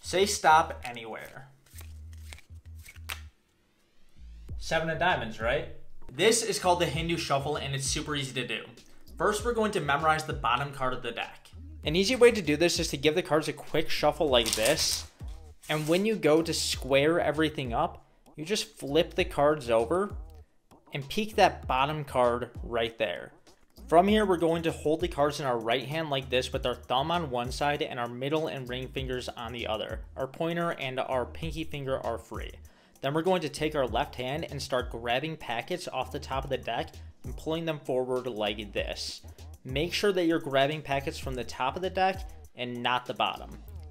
Say stop anywhere. 7 of diamonds, right? This is called the Hindu shuffle and it's super easy to do. First, we're going to memorize the bottom card of the deck. An easy way to do this is to give the cards a quick shuffle like this. And when you go to square everything up, you just flip the cards over and peek that bottom card right there. From here, we're going to hold the cards in our right hand like this with our thumb on one side and our middle and ring fingers on the other. Our pointer and our pinky finger are free. Then we're going to take our left hand and start grabbing packets off the top of the deck and pulling them forward like this. Make sure that you're grabbing packets from the top of the deck and not the bottom.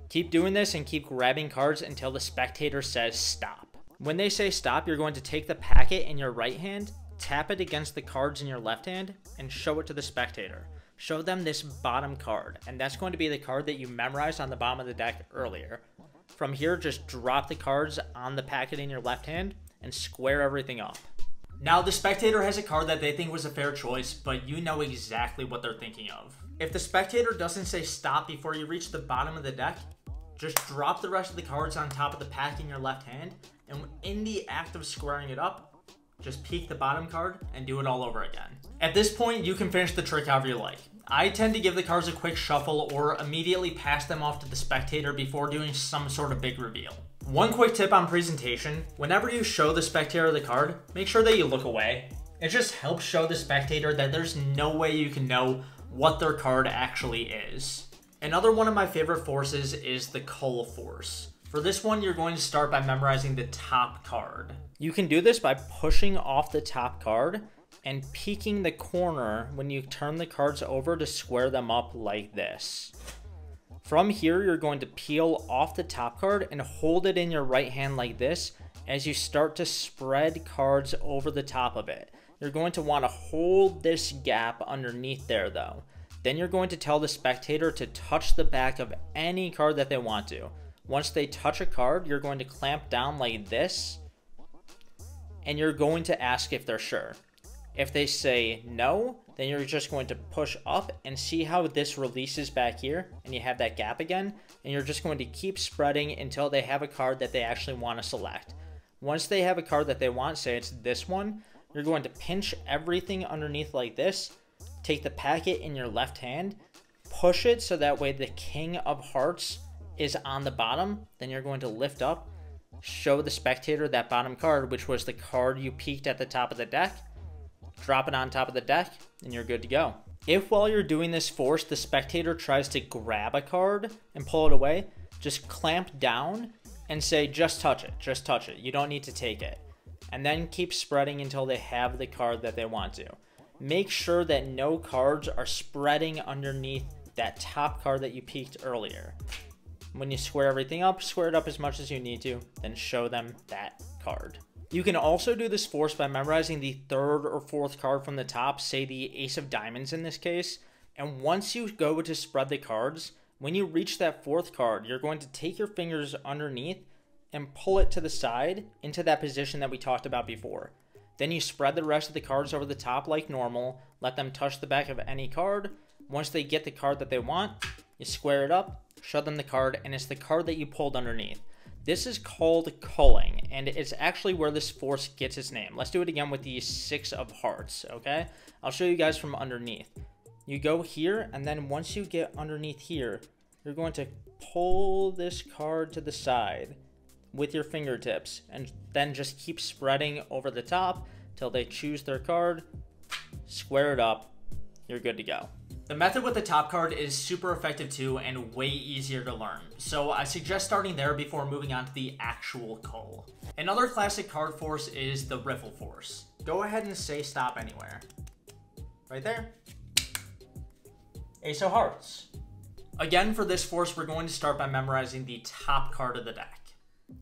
Keep doing this and keep grabbing cards until the spectator says stop. When they say stop, you're going to take the packet in your right hand, tap it against the cards in your left hand, and show it to the spectator. Show them this bottom card, and that's going to be the card that you memorized on the bottom of the deck earlier. From here, just drop the cards on the packet in your left hand and square everything up. Now, the spectator has a card that they think was a fair choice, but you know exactly what they're thinking of. If the spectator doesn't say stop before you reach the bottom of the deck, just drop the rest of the cards on top of the pack in your left hand, and in the act of squaring it up, just peek the bottom card and do it all over again. At this point, you can finish the trick however you like. I tend to give the cards a quick shuffle or immediately pass them off to the spectator before doing some sort of big reveal. One quick tip on presentation, whenever you show the spectator the card, make sure that you look away. It just helps show the spectator that there's no way you can know what their card actually is. Another one of my favorite forces is the cull force. For this one, you're going to start by memorizing the top card. You can do this by pushing off the top card and peeking the corner when you turn the cards over to square them up like this. From here, you're going to peel off the top card and hold it in your right hand like this as you start to spread cards over the top of it. You're going to want to hold this gap underneath there though. Then you're going to tell the spectator to touch the back of any card that they want to. Once they touch a card, you're going to clamp down like this, and you're going to ask if they're sure. If they say no, then you're just going to push up and see how this releases back here, and you have that gap again, and you're just going to keep spreading until they have a card that they actually want to select. Once they have a card that they want, say it's this one, you're going to pinch everything underneath like this, take the packet in your left hand, push it so that way the King of Hearts is on the bottom, then you're going to lift up, show the spectator that bottom card, which was the card you peeked at the top of the deck, drop it on top of the deck, and you're good to go. If while you're doing this force, the spectator tries to grab a card and pull it away, just clamp down and say, just touch it, you don't need to take it. And then keep spreading until they have the card that they want to. Make sure that no cards are spreading underneath that top card that you peeked earlier. When you square everything up, square it up as much as you need to, then show them that card. You can also do this force by memorizing the third or fourth card from the top, say the Ace of Diamonds in this case. And once you go to spread the cards, when you reach that fourth card, you're going to take your fingers underneath and pull it to the side into that position that we talked about before. Then you spread the rest of the cards over the top like normal, let them touch the back of any card. Once they get the card that they want, you square it up, show them the card, and it's the card that you pulled underneath. This is called culling, and it's actually where this force gets its name. Let's do it again with the 6 of Hearts, okay? I'll show you guys from underneath. You go here, and then once you get underneath here, you're going to pull this card to the side with your fingertips, and then just keep spreading over the top till they choose their card, square it up, you're good to go. The method with the top card is super effective too and way easier to learn, so I suggest starting there before moving on to the actual cull. Another classic card force is the riffle force. Go ahead and say stop anywhere. Right there. Ace of Hearts. Again, for this force, we're going to start by memorizing the top card of the deck.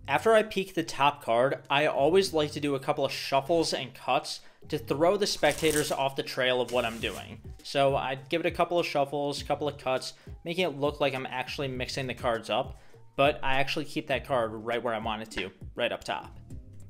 After I peek the top card, I always like to do a couple of shuffles and cuts to throw the spectators off the trail of what I'm doing. So I'd give it a couple of shuffles, a couple of cuts, making it look like I'm actually mixing the cards up, but I actually keep that card right where I want it to, right up top.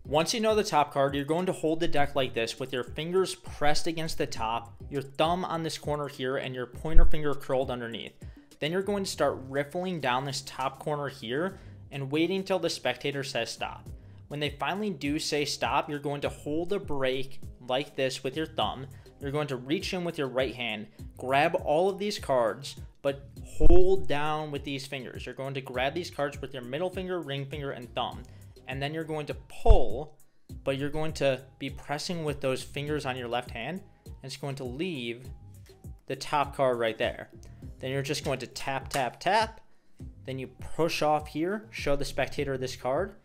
Once you know the top card, you're going to hold the deck like this with your fingers pressed against the top, your thumb on this corner here, and your pointer finger curled underneath. Then you're going to start riffling down this top corner here and waiting till the spectator says stop. When they finally do say stop, you're going to hold the break like this with your thumb. You're going to reach in with your right hand, grab all of these cards, but hold down with these fingers. You're going to grab these cards with your middle finger, ring finger, and thumb. And then you're going to pull, but you're going to be pressing with those fingers on your left hand. And it's going to leave the top card right there. Then you're just going to tap, tap, tap. Then you push off here, show the spectator this card,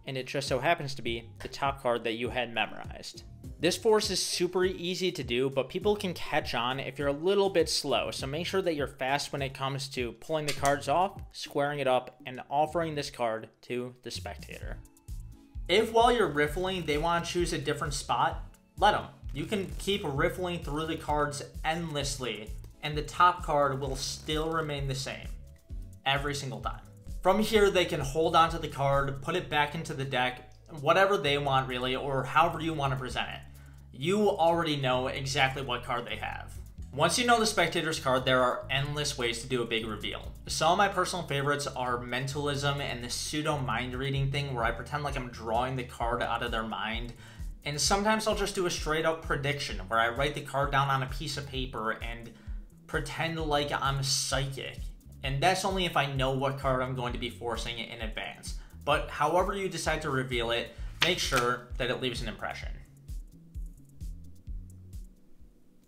and it just so happens to be the top card that you had memorized. This force is super easy to do, but people can catch on if you're a little bit slow. So make sure that you're fast when it comes to pulling the cards off, squaring it up, and offering this card to the spectator. If while you're riffling, they want to choose a different spot, let them. You can keep riffling through the cards endlessly, and the top card will still remain the same every single time. From here, they can hold onto the card, put it back into the deck, whatever they want really, or however you want to present it. You already know exactly what card they have. Once you know the spectator's card, there are endless ways to do a big reveal. Some of my personal favorites are mentalism and the pseudo mind reading thing where I pretend like I'm drawing the card out of their mind. And sometimes I'll just do a straight up prediction where I write the card down on a piece of paper and pretend like I'm psychic. And that's only if I know what card I'm going to be forcing in advance. But however you decide to reveal it, make sure that it leaves an impression.